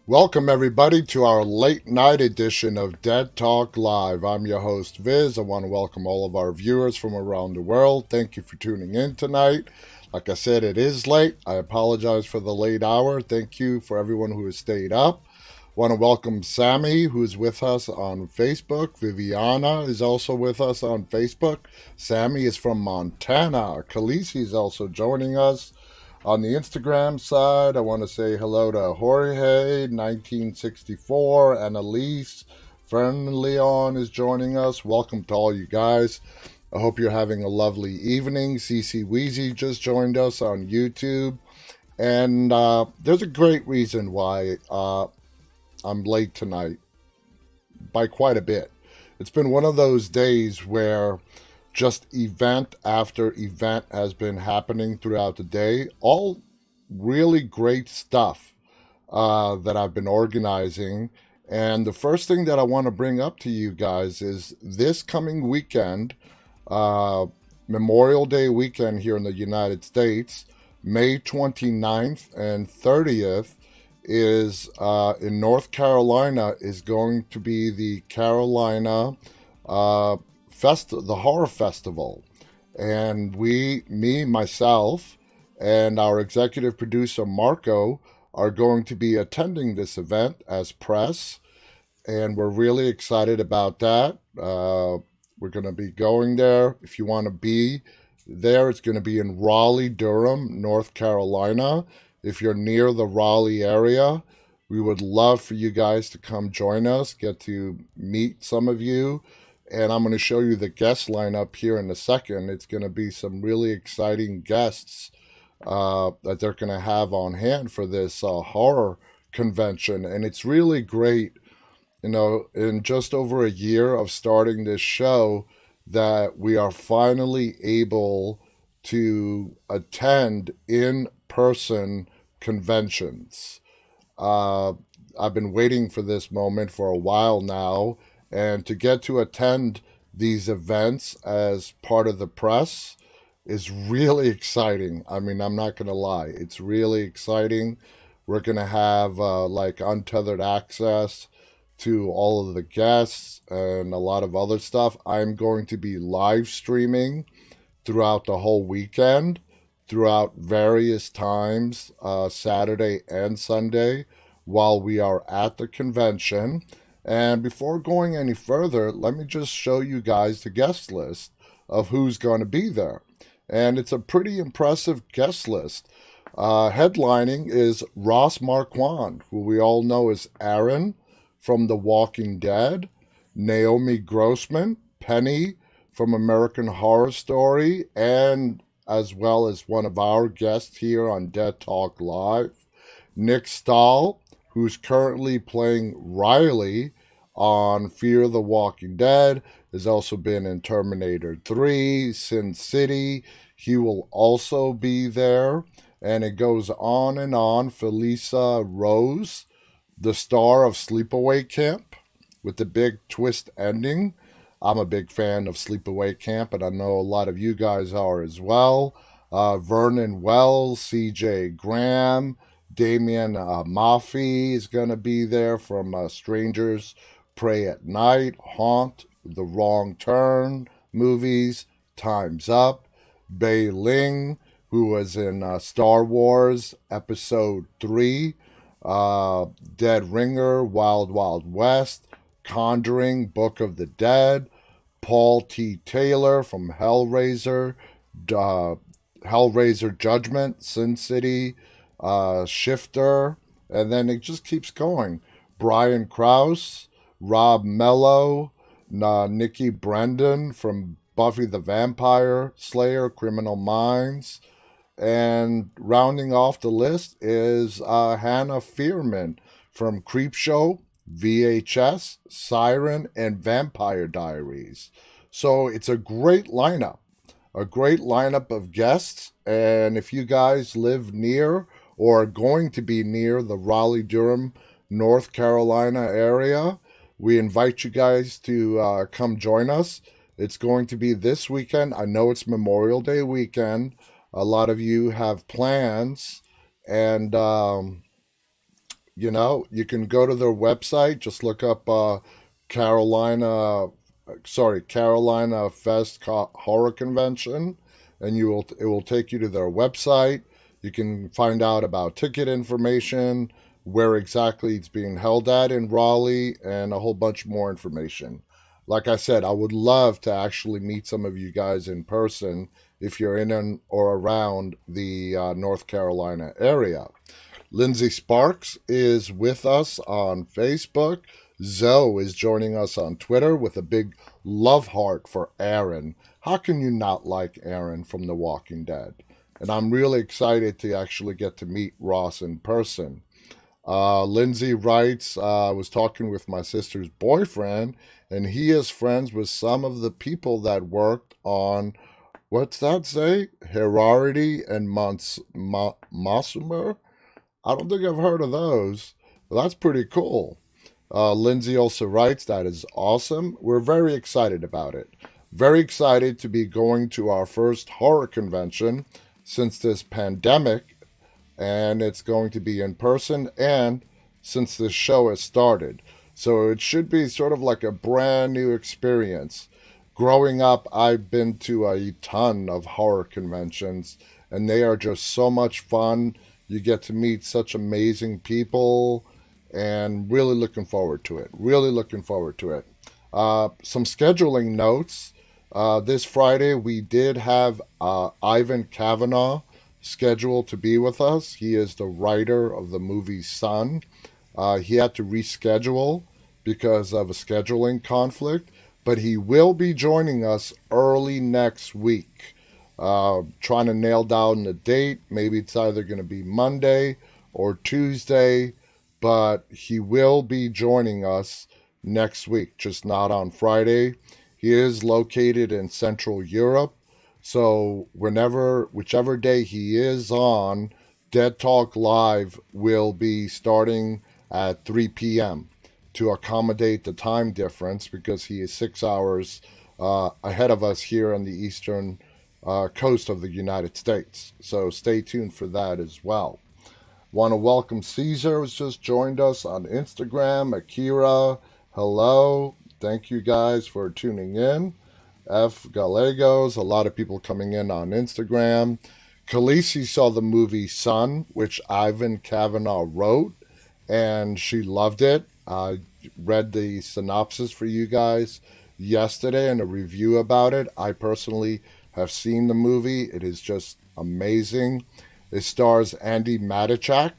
Welcome, everybody, to our late night edition of Dead Talk Live. I'm your host, Viz. I want to welcome all of our viewers from around the world. Thank you for tuning in tonight. Like I said, it is late. I apologize for the late hour. Thank you for everyone who has stayed up. Want to welcome Sammy, who's with us on Facebook. Viviana is also with us on Facebook. Sammy is from Montana. Khaleesi is also joining us. On the Instagram side, I want to say hello to Jorge, 1964, and Elise. Friend Leon is joining us. Welcome to all you guys. I hope you're having a lovely evening. Cece Weezy just joined us on YouTube. And there's a great reason why I'm late tonight by quite a bit. It's been one of those days where just event after event has been happening throughout the day. All really great stuff that I've been organizing. And the first thing that I want to bring up to you guys is this coming weekend, uh, Memorial Day weekend here in the United States, May 29th and 30th is in North Carolina is going to be the Carolina uh, the horror festival, and myself, and our executive producer Marko are going to be attending this event as press, and we're really excited about that. We're going to be going there. If you want to be there, it's going to be in Raleigh, Durham, North Carolina. If you're near the Raleigh area, we would love for you guys to come join us, get to meet some of you. And I'm going to show you the guest lineup here in a second. It's going to be some really exciting guests that they're going to have on hand for this horror convention. And it's really great, in just over a year of starting this show, that we are finally able to attend in person conventions. Uh, I've been waiting for this moment for a while now, and to get to attend these events as part of the press is really exciting. I mean, I'm not going to lie, it's really exciting. We're going to have like untethered access to all of the guests and a lot of other stuff. I'm going to be live streaming throughout the whole weekend, throughout various times, Saturday and Sunday, while we are at the convention. And before going any further, let me just show you guys the guest list of who's going to be there. And it's a pretty impressive guest list. Headlining is Ross Marquand, who we all know as Aaron from The Walking Dead, Naomi Grossman, Penny from American Horror Story, and as well as one of our guests here on Dead Talk Live, Nick Stahl, who's currently playing Riley on Fear the Walking Dead, has also been in Terminator 3, Sin City. He will also be there. And it goes on and on. Felissa Rose, the star of Sleepaway Camp, with the big twist ending. I'm a big fan of Sleepaway Camp, and I know a lot of you guys are as well. Vernon Wells, CJ Graham, Damien Maffei is going to be there from Strangers Pray at Night, Haunt, The Wrong Turn movies, Time's Up, Bei Ling, who was in Star Wars Episode 3, Dead Ringer, Wild Wild West, Conjuring, Book of the Dead, Paul T. Taylor from Hellraiser Judgment, Sin City, Shifter, and then it just keeps going. Brian Krause, Rob Mello, Nikki Brendan from Buffy the Vampire Slayer, Criminal Minds, and rounding off the list is Hannah Fearman from Creepshow, VHS, Siren, and Vampire Diaries. So it's a great lineup of guests. And if you guys live near or are going to be near the Raleigh, Durham, North Carolina area, we invite you guys to come join us. It's going to be this weekend. I know it's Memorial Day weekend. A lot of you have plans, and You can go to their website, just look up Carolina, Carolina Horror Convention, and it will take you to their website. You can find out about ticket information, where exactly it's being held at in Raleigh, and a whole bunch more information. Like I said, I would love to actually meet some of you guys in person if you're in or around the North Carolina area. Lindsay Sparks is with us on Facebook. Zoe is joining us on Twitter with a big love heart for Aaron. How can you not like Aaron from The Walking Dead? And I'm really excited to actually get to meet Ross in person. Lindsay writes, I was talking with my sister's boyfriend, and he is friends with some of the people that worked on, what's that say? Herarity and Masumer? I don't think I've heard of those, but that's pretty cool. Lindsay also writes, that is awesome. We're very excited about it. Very excited to be going to our first horror convention since this pandemic, and it's going to be in person and since this show has started. So it should be sort of like a brand new experience. Growing up, I've been to a ton of horror conventions, and they are just so much fun. You get to meet such amazing people, and really looking forward to it. Really looking forward to it. Some scheduling notes. This Friday, we did have Ivan Kavanaugh scheduled to be with us. He is the writer of the movie Son. He had to reschedule because of a scheduling conflict, but he will be joining us early next week. Trying to nail down the date. Maybe it's either going to be Monday or Tuesday, but he will be joining us next week, just not on Friday. He is located in Central Europe, so whichever day he is on, Dead Talk Live will be starting at 3 p.m. to accommodate the time difference because he is 6 hours ahead of us here on the eastern coast of the United States. So stay tuned for that as well. Want to welcome Caesar, who's just joined us on Instagram. Akira, hello. Thank you guys for tuning in. F. Gallegos, a lot of people coming in on Instagram. Khaleesi saw the movie Son, which Ivan Kavanaugh wrote, and she loved it. I read the synopsis for you guys yesterday and a review about it. I personally have seen the movie. It is just amazing. It stars Andy Matichak,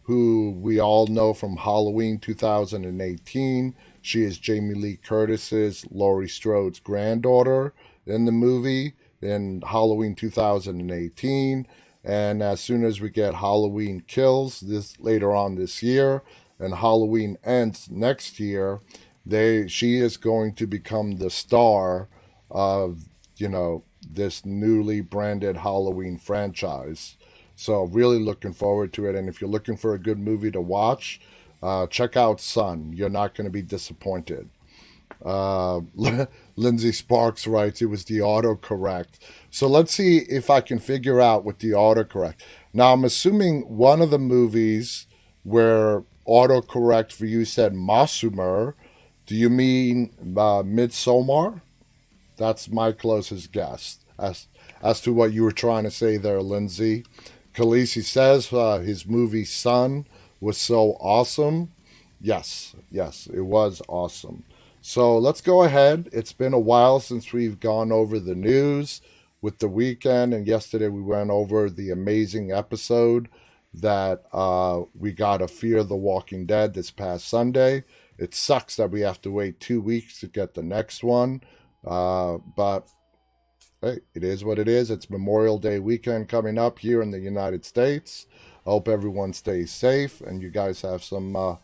who we all know from Halloween 2018. She is Jamie Lee Curtis's Laurie Strode's granddaughter in the movie in Halloween 2018. And as soon as we get Halloween Kills this later on this year and Halloween Ends next year, she is going to become the star of, this newly branded Halloween franchise. So really looking forward to it. And if you're looking for a good movie to watch, check out Son. You're not going to be disappointed. Lindsay Sparks writes, it was the autocorrect. So let's see if I can figure out with the autocorrect. Now, I'm assuming one of the movies where autocorrect for you said Masumer, do you mean Midsommar? That's my closest guess as to what you were trying to say there, Lindsay. Khaleesi says his movie Son was so awesome. Yes, it was awesome. So let's go ahead. It's been a while since we've gone over the news with the weekend, and yesterday we went over the amazing episode that we got of Fear the Walking Dead this past Sunday. It sucks that we have to wait 2 weeks to get the next one, but hey, it is what it is. It's Memorial Day weekend coming up here in the United States. I hope everyone stays safe and you guys have some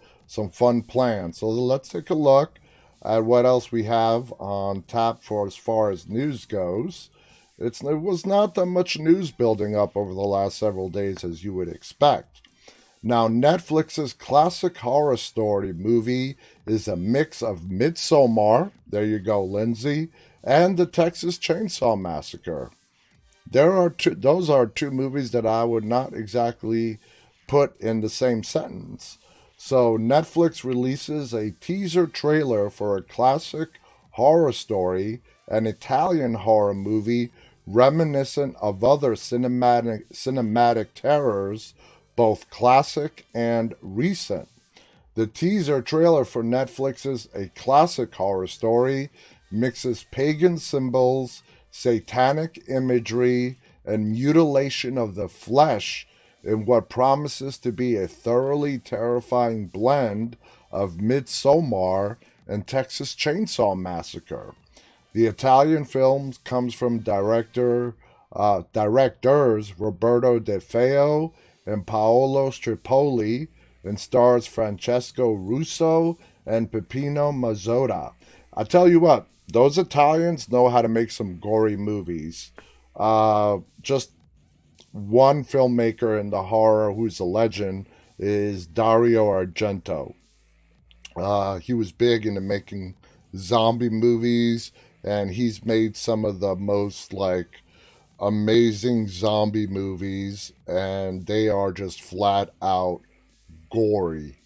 fun plans. So let's take a look at what else we have on tap for as far as news goes. It was not that much news building up over the last several days as you would expect. Now, Netflix's classic horror story movie is a mix of Midsommar, there you go, Lindsay, and the Texas Chainsaw Massacre. Those are two movies that I would not exactly put in the same sentence. So Netflix releases a teaser trailer for a classic horror story, an Italian horror movie reminiscent of other cinematic terrors, both classic and recent. The teaser trailer for Netflix's A Classic Horror Story mixes pagan symbols, satanic imagery, and mutilation of the flesh in what promises to be a thoroughly terrifying blend of Midsommar and Texas Chainsaw Massacre. The Italian film comes from directors Roberto De Feo and Paolo Stripoli, and stars Francesco Russo and Peppino Mazzotta. I tell you what, those Italians know how to make some gory movies. Just one filmmaker in the horror who's a legend is Dario Argento. He was big into making zombie movies, and he's made some of the most like amazing zombie movies, and they are just flat out gory.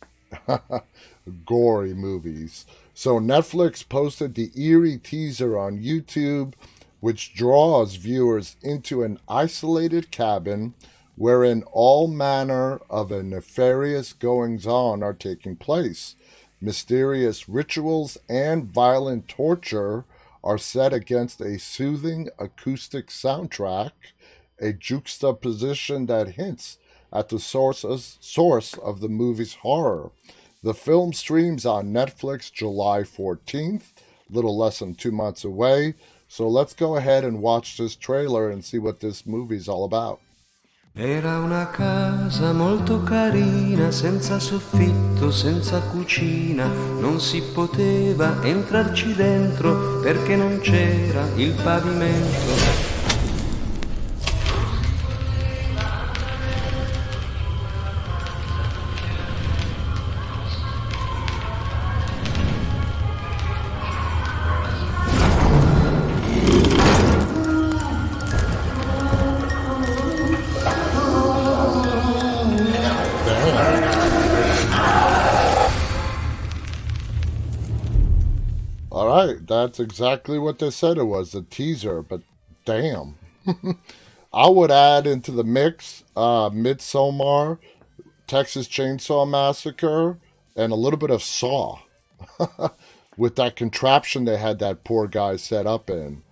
Gory movies. So Netflix posted the eerie teaser on YouTube, which draws viewers into an isolated cabin wherein all manner of nefarious goings on are taking place. Mysterious rituals and violent torture are set against a soothing acoustic soundtrack, a juxtaposition that hints at the source of the movie's horror. The film streams on Netflix July 14th, little less than 2 months away. So let's go ahead and watch this trailer and see what this movie's all about. Era una casa molto carina, senza soffitto, senza cucina, non si poteva entrarci dentro perché non c'era il pavimento. All right, that's exactly what they said it was, a teaser, but damn. I would add into the mix Midsommar, Texas Chainsaw Massacre, and a little bit of Saw with that contraption they had that poor guy set up in.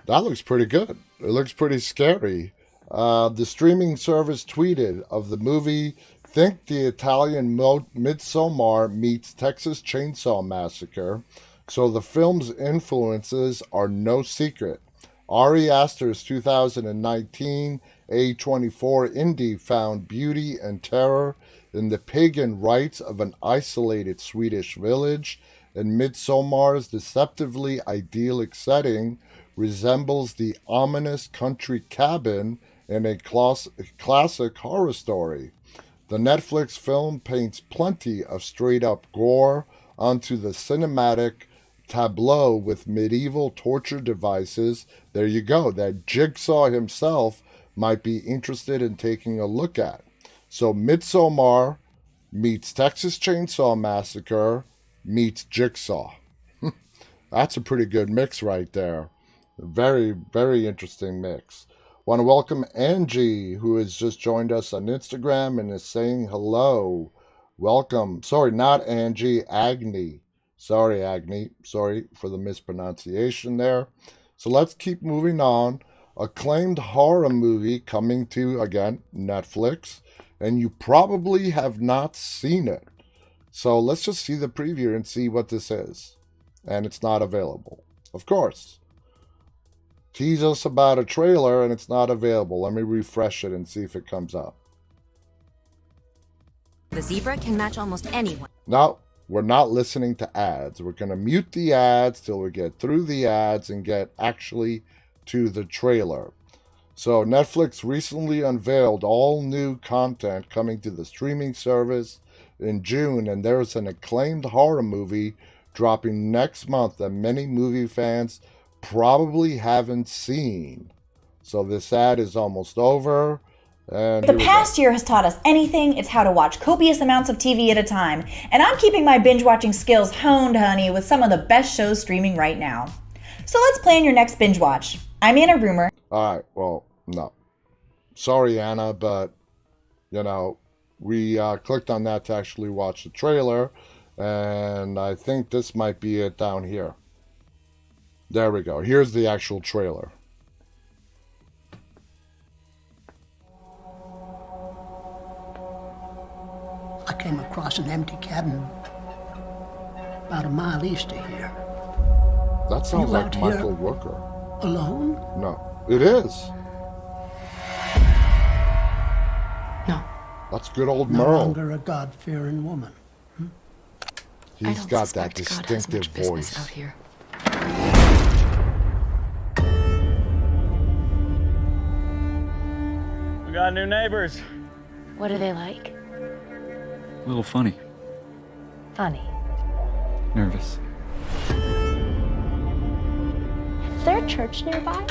That looks pretty good. It looks pretty scary. The streaming service tweeted of the movie, think the Italian Midsommar meets Texas Chainsaw Massacre, so the film's influences are no secret. Ari Aster's 2019 A24 indie found beauty and terror in the pagan rites of an isolated Swedish village, and Midsommar's deceptively idyllic setting resembles the ominous country cabin in a classic horror story. The Netflix film paints plenty of straight-up gore onto the cinematic tableau with medieval torture devices. There you go. That Jigsaw himself might be interested in taking a look at. So Midsommar meets Texas Chainsaw Massacre meets Jigsaw. That's a pretty good mix right there. Very, very interesting mix. Want to welcome Angie, who has just joined us on Instagram and is saying hello. Welcome. Sorry, not Angie, Agni. Sorry, Agni. Sorry for the mispronunciation there. So let's keep moving on. Acclaimed horror movie coming to, again, Netflix. And you probably have not seen it. So let's just see the preview and see what this is. And it's not available. Of course. Tease us about a trailer and it's not available. Let me refresh it and see if it comes up. The zebra can match almost anyone. No, we're not listening to ads. We're going to mute the ads till we get through the ads and get actually to the trailer. So Netflix recently unveiled all new content coming to the streaming service in June, and there's an acclaimed horror movie dropping next month that many movie fans probably haven't seen. So this ad is almost over. And If the past year has taught us anything, it's how to watch copious amounts of TV at a time. And I'm keeping my binge-watching skills honed, honey, with some of the best shows streaming right now. So let's plan your next binge watch. I'm Anna Rumor. All right, well, no. Sorry, Anna, but, we clicked on that to actually watch the trailer, and I think this might be it down here. There we go. Here's the actual trailer. I came across an empty cabin about a mile east of here. That sounds You like out here? Michael Rooker. Alone? No, it is. No. That's good old No Merle. longer a God-fearing woman. He's got that distinctive voice. Out here. We got new neighbors. What are they like? A little funny. Funny. Nervous. Is there a church nearby?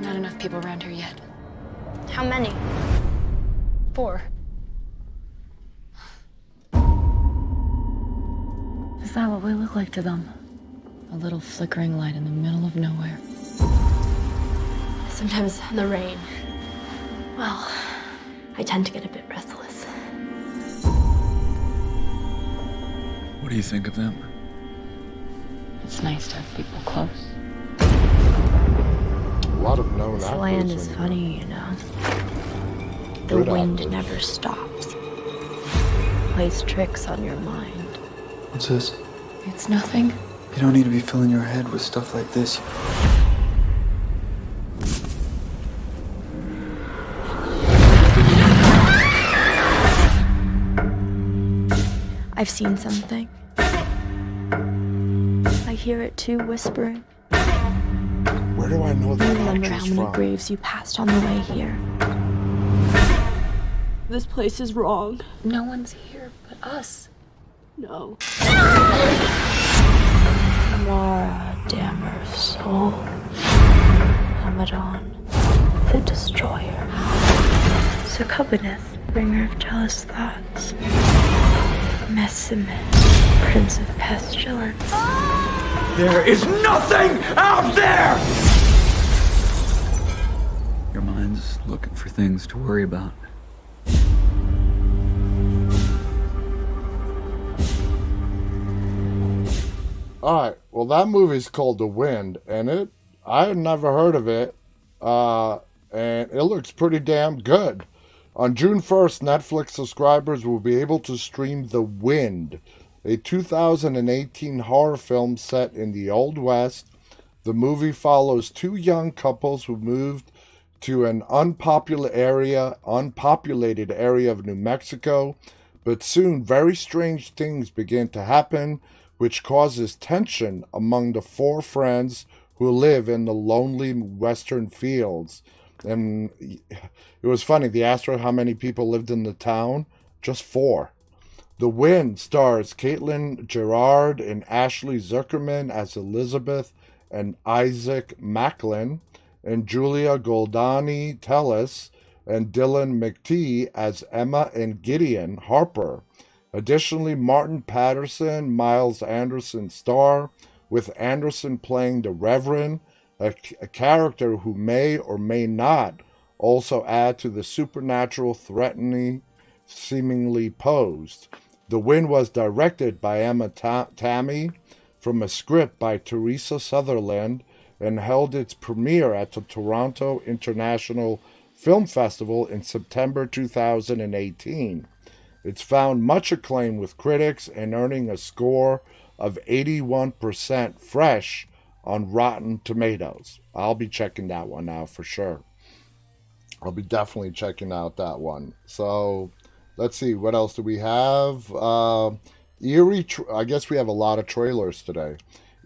Not enough people around here yet. How many? 4. Is that what we look like to them? A little flickering light in the middle of nowhere. Sometimes in the rain. Well, I tend to get a bit restless. What do you think of them? It's nice to have people close. A lot of known This actors. land is in here. funny, you know. The Good wind actors. never stops. Plays tricks on your mind. What's this? It's nothing. You don't need to be filling your head with stuff like this. I've seen something. I hear it too, whispering. Where do I know I that remember how actress many from? graves you passed on the way here. This place is wrong. No one's here but us. No. Mara, dammer of soul. Hamadan, the destroyer. Succubineth, bringer of jealous thoughts. Messimet, prince of pestilence. There is nothing out there! Your mind's looking for things to worry about. Alright, well that movie's called The Wind, and I had never heard of it, and it looks pretty damn good. On June 1st, Netflix subscribers will be able to stream The Wind, a 2018 horror film set in the Old West. The movie follows two young couples who moved to an unpopulated area of New Mexico, but soon very strange things begin to happen, which causes tension among the four friends who live in the lonely western fields. And it was funny, they asked her how many people lived in the town. Just 4. The Wind stars Caitlin Gerard and Ashley Zuckerman as Elizabeth and Isaac Macklin, and Julia Goldani Tellis and Dylan McTee as Emma and Gideon Harper. Additionally, Martin Patterson, Miles Anderson star, with Anderson playing the Reverend, a character who may or may not also add to the supernatural threatening seemingly posed. The Wind was directed by Emma Tammy from a script by Teresa Sutherland and held its premiere at the Toronto International Film Festival in September 2018. It's found much acclaim with critics and earning a score of 81% fresh on Rotten Tomatoes. I'll be checking that one out for sure. I'll be definitely checking out that one. So let's see, what else do we have? I guess we have a lot of trailers today.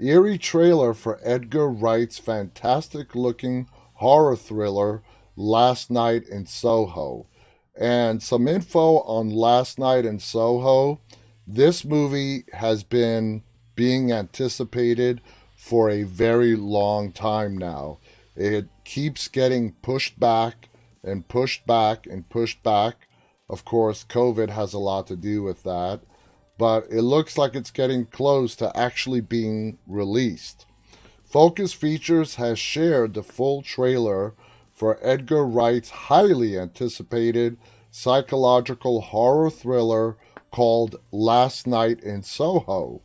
Eerie trailer for Edgar Wright's fantastic looking horror thriller Last Night in Soho. And some info on Last Night in Soho. This movie has been being anticipated for a very long time now. It keeps getting pushed back and pushed back and pushed back. Of course, COVID has a lot to do with that, but it looks like it's getting close to actually being released. Focus Features has shared the full trailer for Edgar Wright's highly anticipated psychological horror thriller called Last Night in Soho.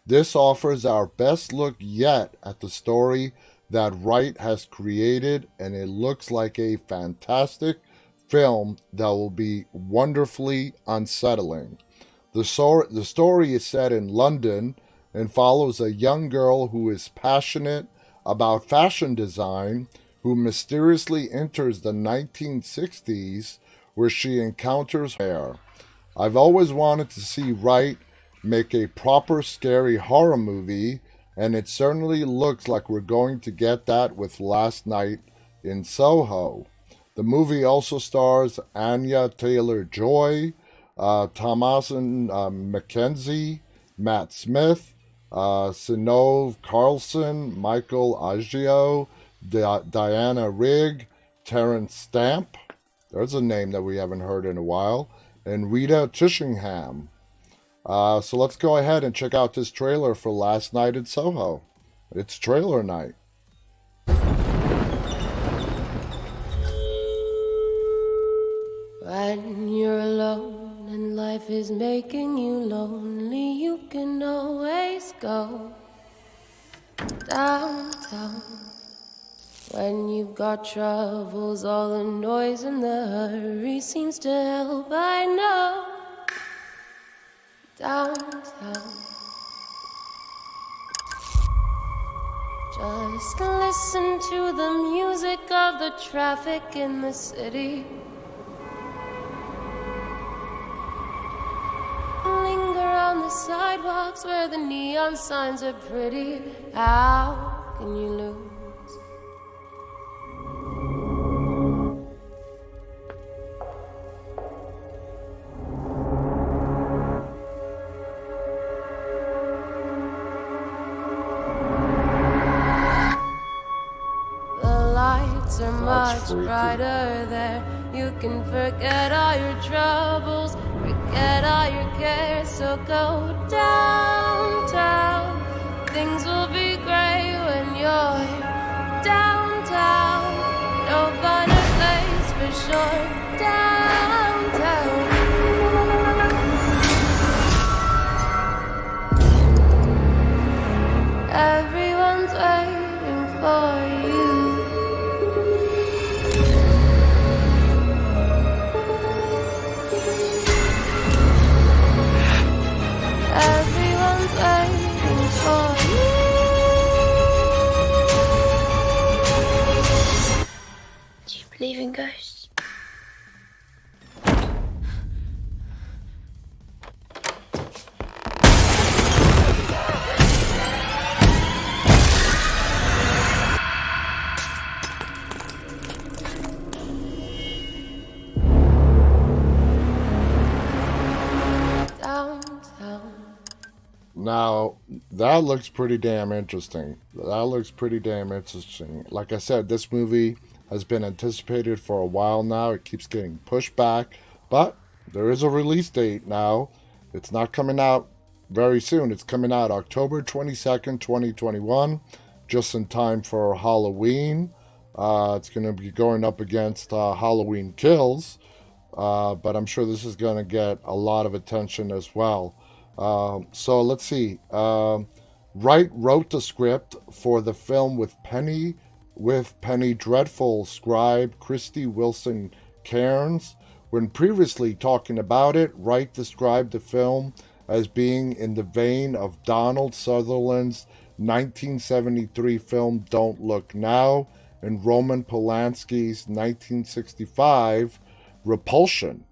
This offers our best look yet at the story that Wright has created, and it looks like a fantastic film that will be wonderfully unsettling. The story is set in London and follows a young girl who is passionate about fashion design who mysteriously enters the 1960s where she encounters hair. I've always wanted to see Wright make a proper scary horror movie, and it certainly looks like we're going to get that with Last Night in Soho. The movie also stars Anya Taylor-Joy, Thomasin McKenzie, Matt Smith, Sinov Carlson, Michael Aggio, Diana Rigg, Terrence Stamp, there's a name that we haven't heard in a while, and Rita Tishingham. So let's go ahead and check out this trailer for Last Night in Soho. It's trailer night. When you're alone and life is making you lonely, you can always go downtown. When you've got troubles, all the noise and the hurry seems to help, I know. Downtown. Just listen to the music of the traffic in the city. Linger on the sidewalks where the neon signs are pretty. How can you lose? Are much brighter there. You can forget all your troubles, forget all your cares. So go downtown. Things will be great when you're downtown. No finer place for sure. Downtown. Everyone's waiting for you. Everyone's waiting for you. Do you believe in ghosts? Now, that looks pretty damn interesting. Like I said, this movie has been anticipated for a while now. It keeps getting pushed back, but there is a release date now. It's not coming out very soon. It's coming out October 22nd, 2021, just in time for Halloween. It's going to be going up against Halloween Kills, but I'm sure this is going to get a lot of attention as well. So let's see. Wright wrote the script for the film with Penny Dreadful scribe Christy Wilson Cairns. When previously talking about it, Wright described the film as being in the vein of Donald Sutherland's 1973 film Don't Look Now and Roman Polanski's 1965 Repulsion.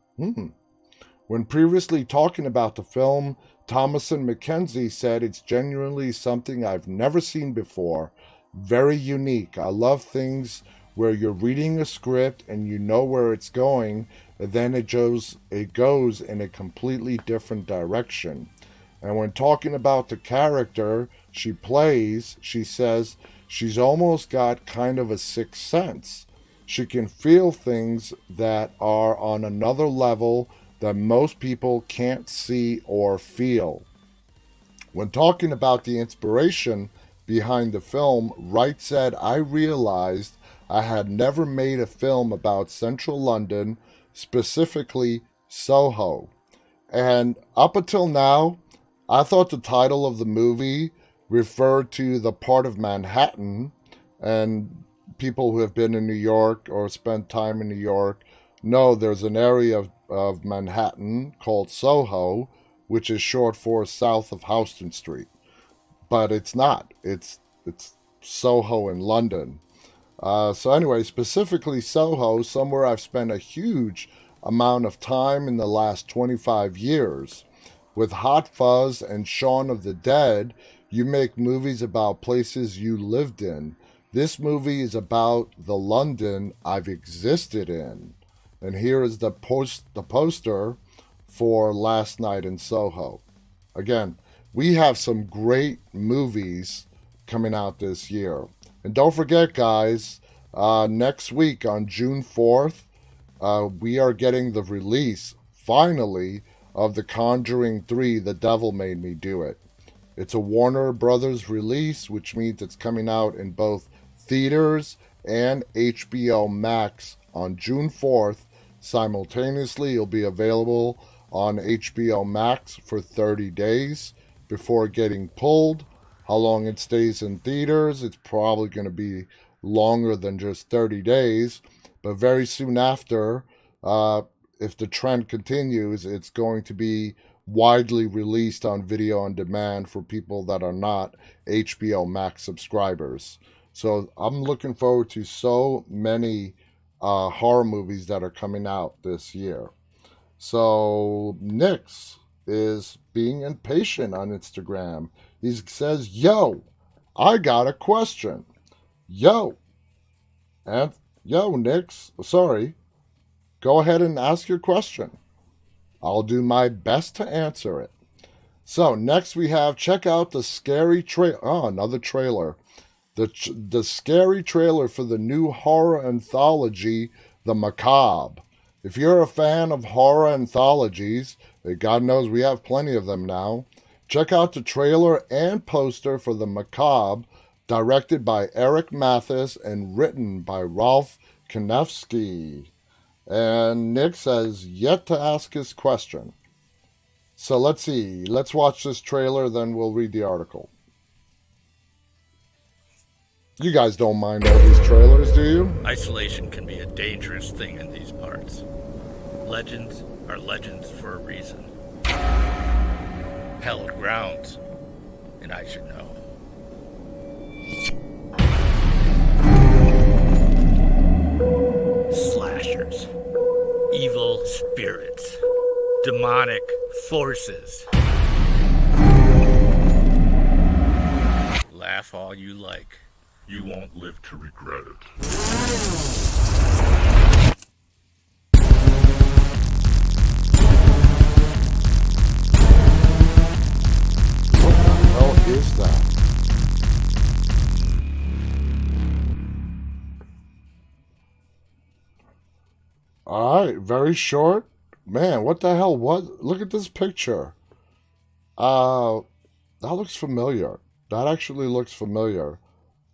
When previously talking about the film, Thomasin McKenzie said it's genuinely something I've never seen before. Very unique. I love things where you're reading a script and you know where it's going, and then it goes in a completely different direction. And when talking about the character she plays, she says she's almost got kind of a sixth sense. She can feel things that are on another level that most people can't see or feel. When talking about the inspiration behind the film, Wright said, "I realized I had never made a film about central London, specifically Soho. And up until now, I thought the title of the movie referred to the part of Manhattan, and people who have been in New York or spent time in New York know there's an area of Manhattan called Soho, which is short for south of Houston Street. But it's not. It's Soho in London. So anyway, specifically Soho, somewhere I've spent a huge amount of time in the last 25 years. With Hot Fuzz and Shaun of the Dead, you make movies about places you lived in. This movie is about the London I've existed in. And here is the poster for Last Night in Soho. Again, we have some great movies coming out this year. And don't forget, guys, next week on June 4th, we are getting the release, finally, of The Conjuring 3, The Devil Made Me Do It. It's a Warner Brothers release, which means it's coming out in both theaters and HBO Max on June 4th. Simultaneously, it'll be available on HBO Max for 30 days before getting pulled. How long it stays in theaters, it's probably going to be longer than just 30 days. But very soon after, if the trend continues, it's going to be widely released on video on demand for people that are not HBO Max subscribers. So I'm looking forward to so many horror movies that are coming out this year. So Nix is being impatient on Instagram. He says, "Yo, I got a question." Yo, Nix, sorry. Go ahead and ask your question. I'll do my best to answer it. So next we have, check out the scary trailer. Oh, another trailer. The scary trailer for the new horror anthology, The Macabre. If you're a fan of horror anthologies, God knows we have plenty of them now, check out the trailer and poster for The Macabre, directed by Eric Mathis and written by Rolf Konevsky. And Nick has yet to ask his question. So let's see. Let's watch this trailer, then we'll read the article. You guys don't mind all these trailers, do you? Isolation can be a dangerous thing in these parts. Legends are legends for a reason. Hallowed grounds, and I should know. Slashers, evil spirits, demonic forces. Laugh all you like. You won't live to regret it. What the hell is that? Alright, very short. Man, what the hell was... Look at this picture. That looks familiar. That actually looks familiar.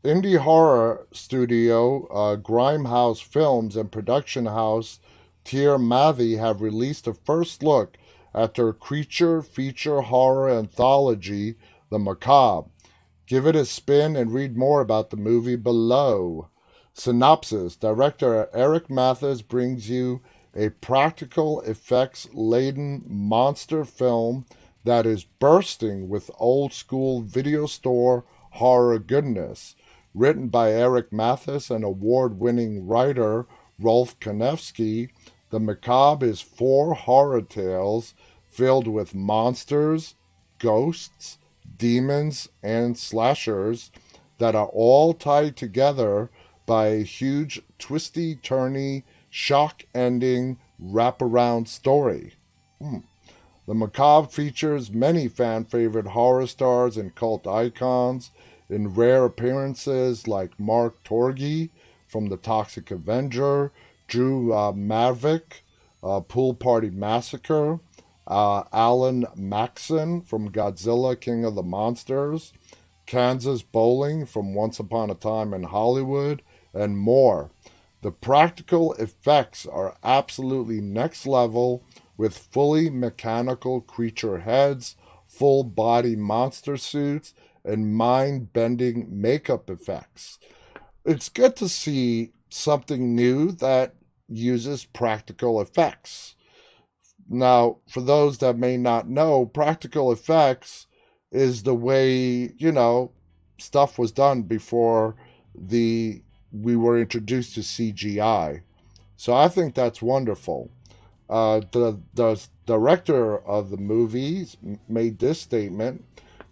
Indie horror studio Grimehouse Films and production house Tier Mavi have released a first look at their creature feature horror anthology, The Macabre. Give it a spin and read more about the movie below. Synopsis. Director Eric Mathis brings you a practical effects-laden monster film that is bursting with old-school video store horror goodness. Written by Eric Mathis and award-winning writer Rolf Konevsky, The Macabre is 4 horror tales filled with monsters, ghosts, demons, and slashers that are all tied together by a huge twisty-turny, shock-ending, wraparound story. The Macabre features many fan-favorite horror stars and cult icons in rare appearances like Mark Torgey, from The Toxic Avenger, Drew Mavick, Pool Party Massacre, Alan Maxon from Godzilla King of the Monsters, Kansas Bowling from Once Upon a Time in Hollywood, and more. The practical effects are absolutely next level with fully mechanical creature heads, full body monster suits, and mind-bending makeup effects. It's good to see something new that uses practical effects. Now, for those that may not know, practical effects is the way, stuff was done before we were introduced to CGI. So I think that's wonderful. The director of the movies made this statement: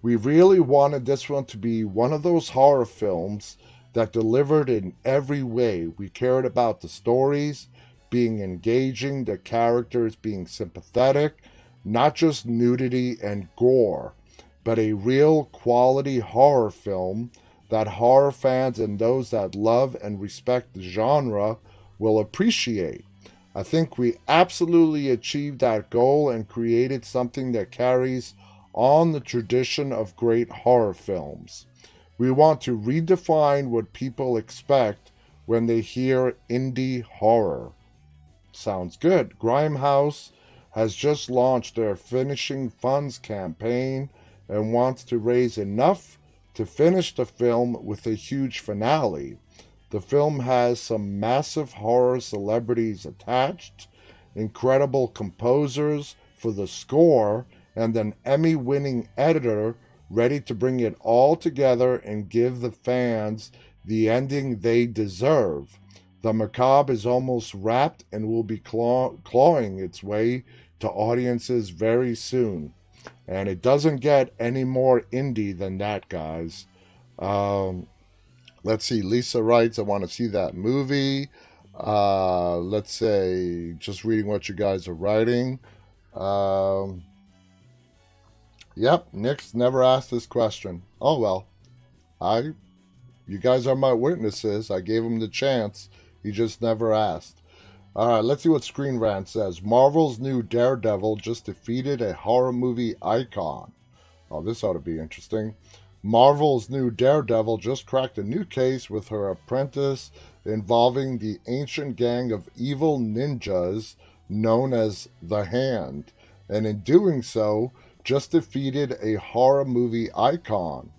"We really wanted this one to be one of those horror films that delivered in every way. We cared about the stories being engaging, the characters being sympathetic, not just nudity and gore, but a real quality horror film that horror fans and those that love and respect the genre will appreciate. I think we absolutely achieved that goal and created something that carries on the tradition of great horror films. We want to redefine what people expect when they hear indie horror." Sounds good. Grimehouse has just launched their Finishing Funds campaign and wants to raise enough to finish the film with a huge finale. The film has some massive horror celebrities attached, incredible composers for the score, and an Emmy-winning editor ready to bring it all together and give the fans the ending they deserve. The macabre is almost wrapped and will be clawing its way to audiences very soon. And it doesn't get any more indie than that, guys. Let's see. Lisa writes, "I want to see that movie." Let's say, just reading what you guys are writing. Yep, Nick's never asked this question. Oh, well. You guys are my witnesses. I gave him the chance. He just never asked. All right, let's see what Screen Rant says. "Marvel's new Daredevil just defeated a horror movie icon." Oh, this ought to be interesting. "Marvel's new Daredevil just cracked a new case with her apprentice involving the ancient gang of evil ninjas known as The Hand, and in doing so, just defeated a horror movie icon.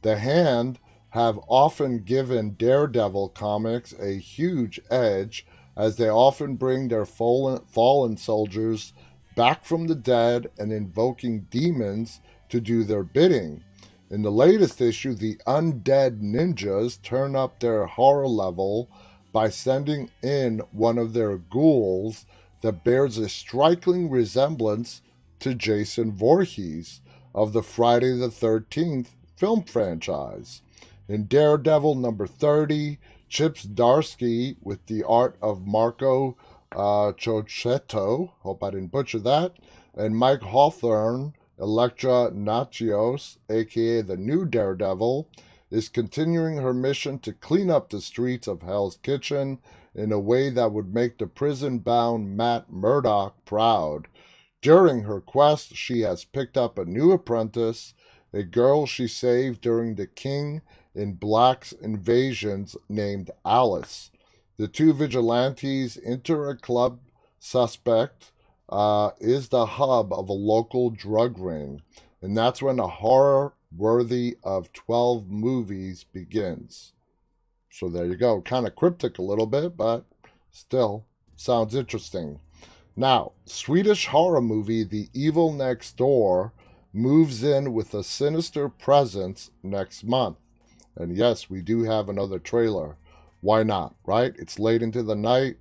The Hand have often given Daredevil comics a huge edge, as they often bring their fallen soldiers back from the dead and invoking demons to do their bidding. In the latest issue, the undead ninjas turn up their horror level by sending in one of their ghouls that bears a striking resemblance to Jason Voorhees of the Friday the 13th film franchise. In Daredevil number 30, Chip Zdarsky, with the art of Marko Vizaniaris, hope I didn't butcher that, and Mike Hawthorne, Elektra Natchios, aka the new Daredevil, is continuing her mission to clean up the streets of Hell's Kitchen in a way that would make the prison-bound Matt Murdock proud. During her quest, she has picked up a new apprentice, a girl she saved during the King in Black's invasions named Alice. The two vigilantes enter a club. Suspect is the hub of a local drug ring, and that's when a horror worthy of 12 movies begins. So there you go. Kind of cryptic a little bit, but still sounds interesting. Now, Swedish horror movie The Evil Next Door moves in with a sinister presence next month. And yes, we do have another trailer. Why not, right? It's late into the night.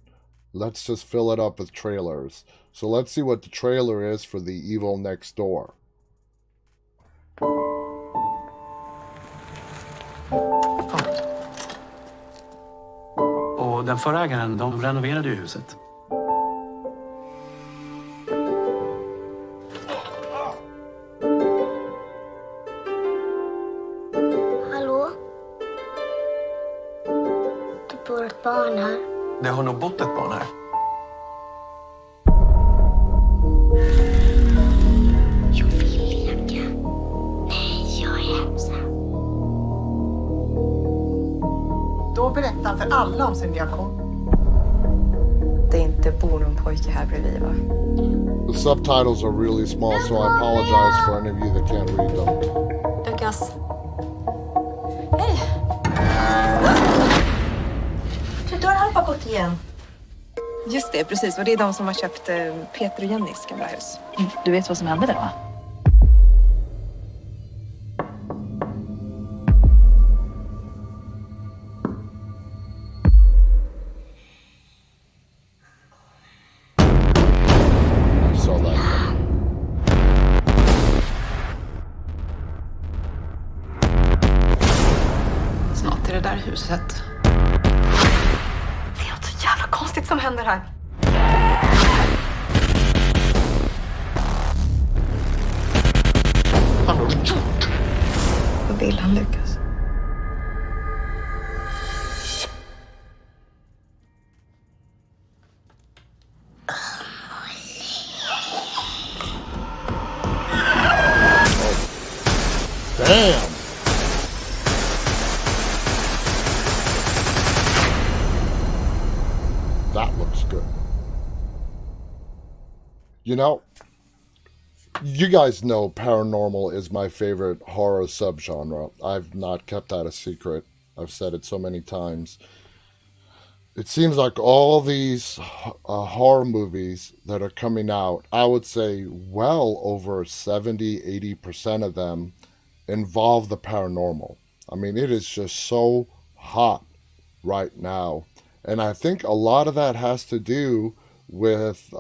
Let's just fill it up with trailers. So let's see what the trailer is for The Evil Next Door. Och den förra ägaren, de renoverade ju huset. Hallå? Du bor ett barn. Det har nog bott ett barn här. Jag vill leka. Nej, jag är ensam. Då berättar för alla om sin diakon. Det inte bor någon pojke här bredvid, va? The subtitles are really small, so I apologize for any of you that can't read them. Lukas. Hej! Du har Alfa gått igen. Just det, precis. Och det är de som har köpt Peter och Jennys gamla hus. Du vet vad som hände där, va? Snart är det där huset. Det är något så jävla konstigt som händer här. Vad har du gjort? Vad vill han, Lukas? Damn! That looks good. You know, you guys know paranormal is my favorite horror subgenre. I've not kept that a secret. I've said it so many times. It seems like all these horror movies that are coming out, I would say well over 70-80% of them involve the paranormal. I mean, it is just so hot right now. And I think a lot of that has to do with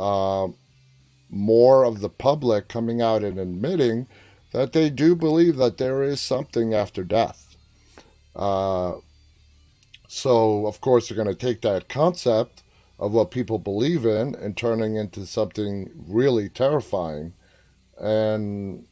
more of the public coming out and admitting that they do believe that there is something after death. So, of course, they're going to take that concept of what people believe in and turning into something really terrifying. And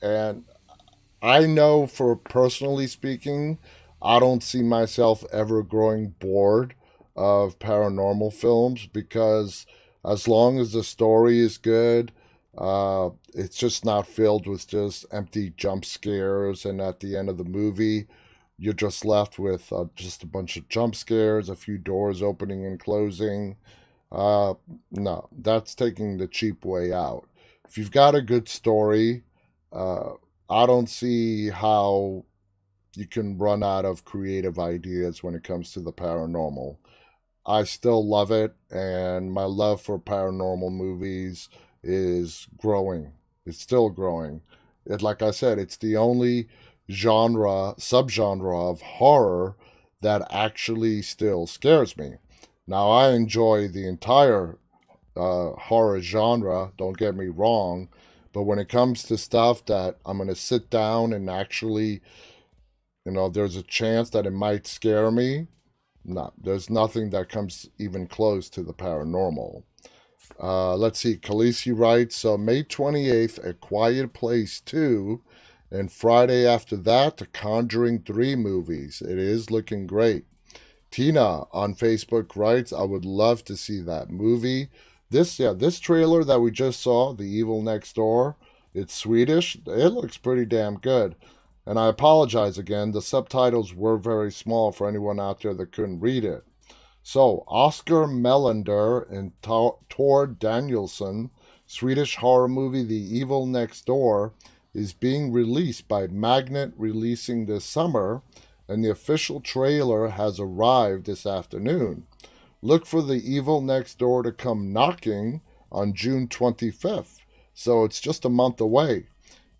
I know, for personally speaking, I don't see myself ever growing bored of paranormal films, because as long as the story is good, it's just not filled with just empty jump scares, and at the end of the movie you're just left with just a bunch of jump scares, a few doors opening and closing. No, that's taking the cheap way out. If you've got a good story, I don't see how you can run out of creative ideas when it comes to the paranormal. I still love it, and my love for paranormal movies is growing. It's still growing. Like I said, it's the only subgenre of horror that actually still scares me. Now, I enjoy the entire horror genre, don't get me wrong, but when it comes to stuff that I'm going to sit down and actually, there's a chance that it might scare me, no, there's nothing that comes even close to the paranormal. Let's see, Khaleesi writes, so May 28th, A Quiet Place 2, and Friday after that, The Conjuring 3 movies. It is looking great. Tina on Facebook writes, I would love to see that movie. This trailer that we just saw, The Evil Next Door, it's Swedish. It looks pretty damn good. And I apologize again, the subtitles were very small for anyone out there that couldn't read it. So, Oscar Melander and Tor Danielsson, Swedish horror movie The Evil Next Door, is being released by Magnet Releasing this summer, and the official trailer has arrived this afternoon. Look for The Evil Next Door to come knocking on June 25th, so it's just a month away.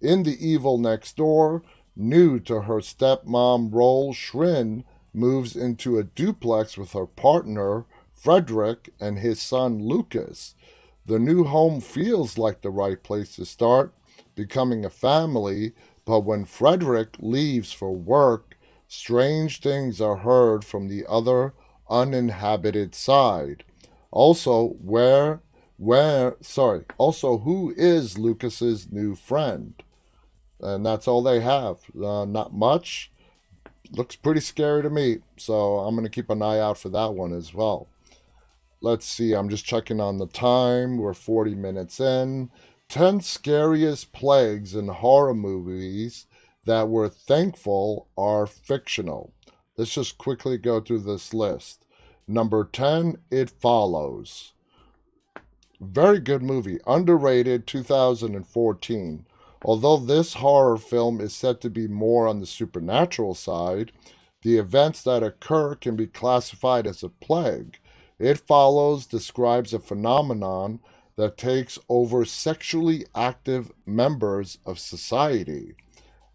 In The Evil Next Door, new to her stepmom role, Shrin moves into a duplex with her partner, Frederick, and his son, Lucas. The new home feels like the right place to start becoming a family, but when Frederick leaves for work, strange things are heard from the other uninhabited side. Also, who is Lucas's new friend? And that's all they have. Not much. Looks pretty scary to me, so I'm going to keep an eye out for that one as well. let's see, I'm just checking on the time. We're 40 minutes in. 10 scariest plagues in horror movies that we're thankful are fictional. Let's just quickly go through this list. Number 10, It Follows. Very good movie. Underrated, 2014. Although this horror film is said to be more on the supernatural side, the events that occur can be classified as a plague. It Follows describes a phenomenon that takes over sexually active members of society.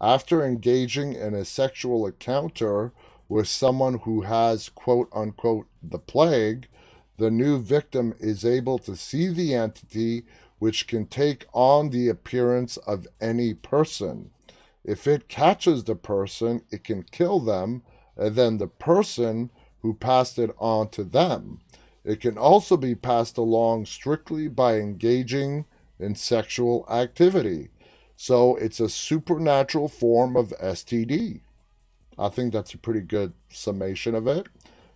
After engaging in a sexual encounter with someone who has, quote unquote, the plague, the new victim is able to see the entity, which can take on the appearance of any person. If it catches the person, it can kill them, and then the person who passed it on to them. It can also be passed along strictly by engaging in sexual activity. So it's a supernatural form of STD. I think that's a pretty good summation of it.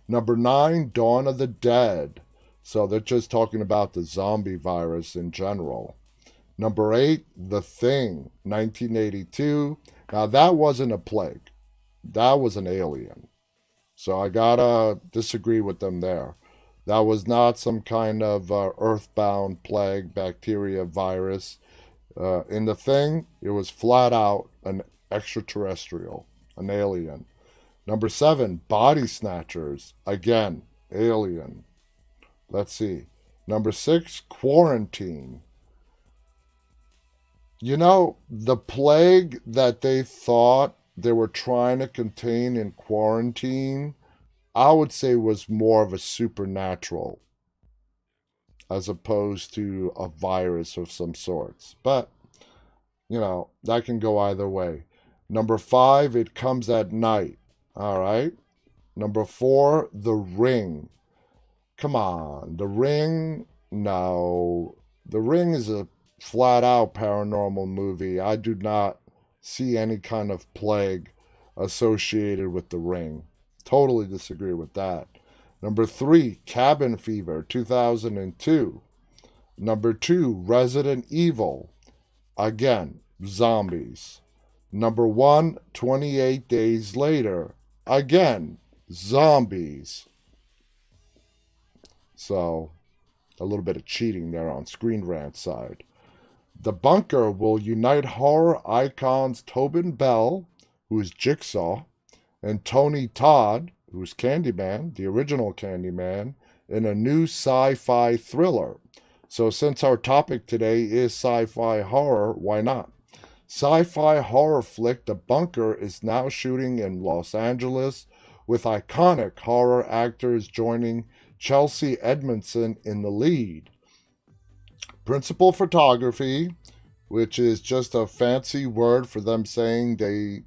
Number 9, Dawn of the Dead. So they're just talking about the zombie virus in general. Number 8, The Thing, 1982. Now that wasn't a plague. That was an alien. So I gotta disagree with them there. That was not some kind of earthbound plague, bacteria, virus. In The Thing, it was flat out an extraterrestrial, an alien. Number 7, Body Snatchers. Again, alien. Let's see. Number 6, Quarantine. You know, the plague that they thought they were trying to contain in Quarantine, I would say was more of a supernatural as opposed to a virus of some sorts. But, you know, that can go either way. Number 5, It Comes at Night. All right. Number 4, The Ring. Come on. The Ring? No. The Ring is a flat-out paranormal movie. I do not see any kind of plague associated with The Ring. Totally disagree with that. Number 3, Cabin Fever, 2002. Number 2, Resident Evil. Again, zombies. Number 1, 28 Days Later. Again, zombies. So, a little bit of cheating there on Screen Rant's side. The Bunker will unite horror icons Tobin Bell, who is Jigsaw, and Tony Todd, who's Candyman, the original Candyman, in a new sci-fi thriller. So since our topic today is sci-fi horror, why not? Sci-fi horror flick The Bunker is now shooting in Los Angeles, with iconic horror actors joining Chelsea Edmondson in the lead. Principal photography, which is just a fancy word for them saying they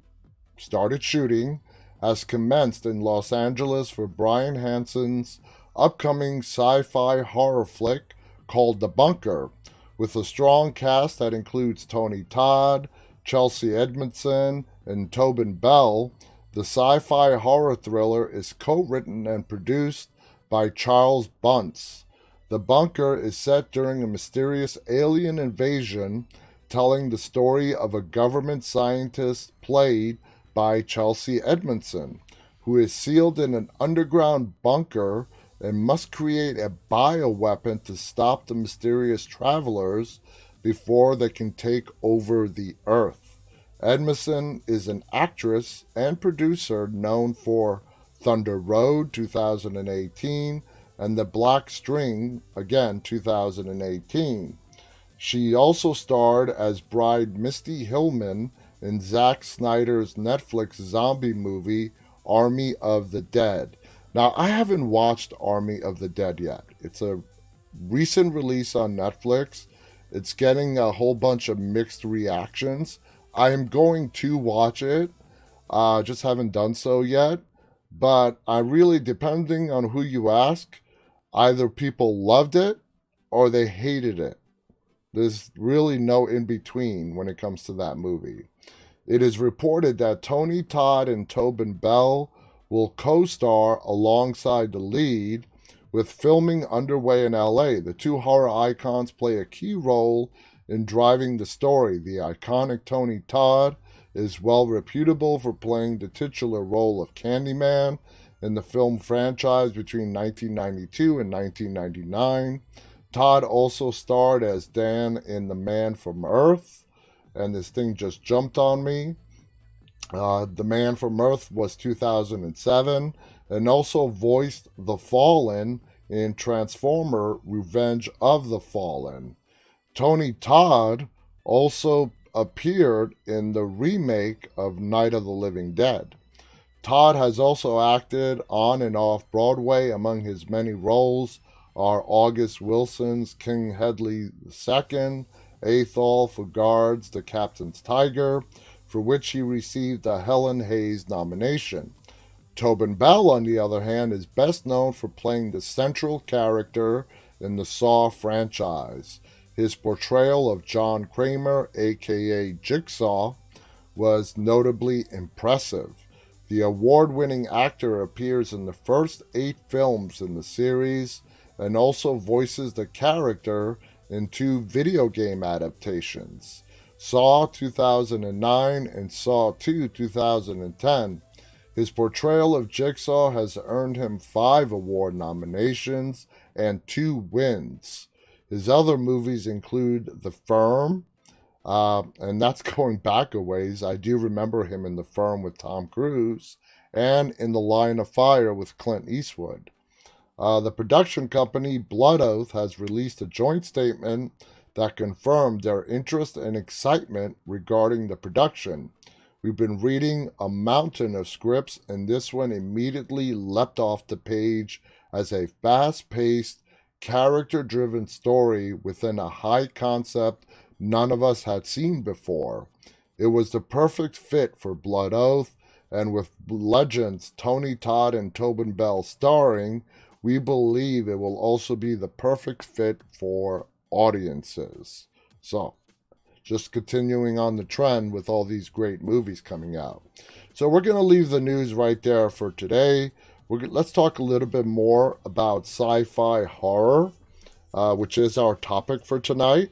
started shooting, has commenced in Los Angeles for Brian Hansen's upcoming sci-fi horror flick called The Bunker, with a strong cast that includes Tony Todd, Chelsea Edmondson, and Tobin Bell. The sci-fi horror thriller is co-written and produced by Charles Bunce. The Bunker is set during a mysterious alien invasion, telling the story of a government scientist played by Chelsea Edmondson, who is sealed in an underground bunker and must create a bioweapon to stop the mysterious travelers before they can take over the Earth. Edmondson is an actress and producer known for Thunder Road, 2018, and The Black String, again, 2018. She also starred as Bride Misty Hillman in Zack Snyder's Netflix zombie movie, Army of the Dead. Now, I haven't watched Army of the Dead yet. It's a recent release on Netflix. It's getting a whole bunch of mixed reactions. I am going to watch it. Just haven't done so yet. But I really, depending on who you ask, either people loved it or they hated it. There's really no in-between when it comes to that movie. It is reported that Tony Todd and Tobin Bell will co-star alongside the lead, With filming underway in LA, the two horror icons play a key role in driving the story. The iconic Tony Todd is well reputable for playing the titular role of Candyman in the film franchise between 1992 and 1999. Todd also starred as Dan in The Man from Earth, and this thing just jumped on me. The Man from Earth was 2007, and also voiced the Fallen in Transformer Revenge of the Fallen. Tony Todd also appeared in the remake of Night of the Living Dead. Todd has also acted on and off Broadway. Among his many roles are August Wilson's King Hedley II, Athol Fugard's The Captain's Tiger, for which he received a Helen Hayes nomination. Tobin Bell, on the other hand, is best known for playing the central character in the Saw franchise. His portrayal of John Kramer, aka Jigsaw, was notably impressive. The award-winning actor appears in the first 8 films in the series and also voices the character in 2 video game adaptations, Saw 2009 and Saw 2 2010. His portrayal of Jigsaw has earned him 5 award nominations and 2 wins. His other movies include The Firm, and that's going back a ways. I do remember him in The Firm with Tom Cruise, and in The Line of Fire with Clint Eastwood. The production company Blood Oath has released a joint statement that confirmed their interest and excitement regarding the production. We've been reading a mountain of scripts, and this one immediately leapt off the page as a fast-paced, character-driven story within a high concept none of us had seen before. It was the perfect fit for Blood Oath, and with legends Tony Todd and Tobin Bell starring, we believe it will also be the perfect fit for audiences. So, just continuing on the trend with all these great movies coming out. So we're going to leave the news right there for today. Let's talk a little bit more about sci-fi horror, which is our topic for tonight.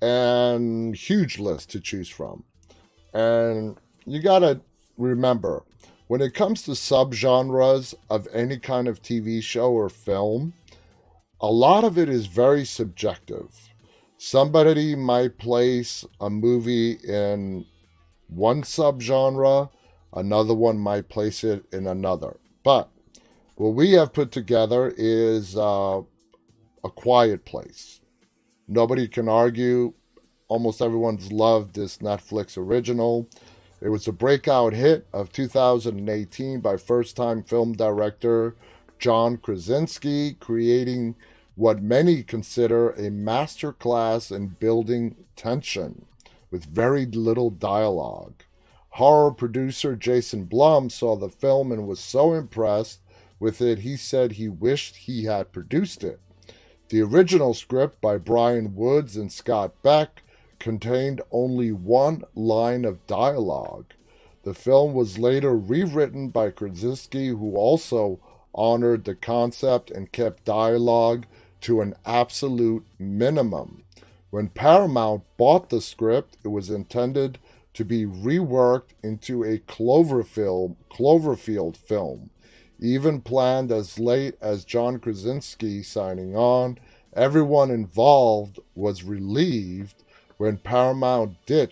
And huge list to choose from. And you got to remember, when it comes to subgenres of any kind of TV show or film, a lot of it is very subjective. Somebody might place a movie in one subgenre, another one might place it in another. But what we have put together is A Quiet Place. Nobody can argue. Almost everyone's loved this Netflix original. It was a breakout hit of 2018 by first-time film director John Krasinski, creating what many consider a masterclass in building tension with very little dialogue. Horror producer Jason Blum saw the film and was so impressed with it, he said he wished he had produced it. The original script by Brian Woods and Scott Beck contained only 1 line of dialogue. The film was later rewritten by Krasinski, who also honored the concept and kept dialogue to an absolute minimum. When Paramount bought the script, it was intended to be reworked into a Cloverfield film, even planned as late as John Krasinski signing on. Everyone involved was relieved when Paramount ditched